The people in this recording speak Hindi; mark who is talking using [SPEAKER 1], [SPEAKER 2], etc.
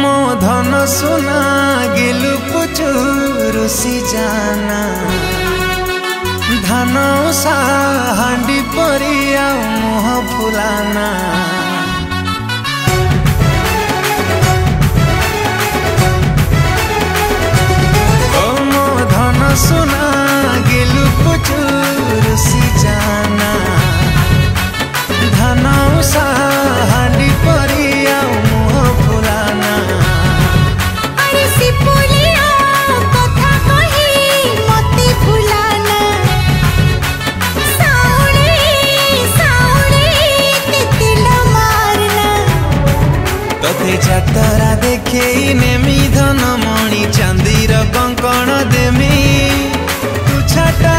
[SPEAKER 1] मो धन सुना गिलु पुचु रुसी जाना धान उषा हांडी परिया मुह फुलाना मो धन सुना गिलु पुचु रुसी जाना धान उषा हांडी परिया मुह फुलाना
[SPEAKER 2] अरे सिपुलिया कथा कही मते फुलाना साउली साउली तितिल मारना
[SPEAKER 1] तते जातरा देखे नेमी धन मणि चांदीर कंकण देमी तू छाटा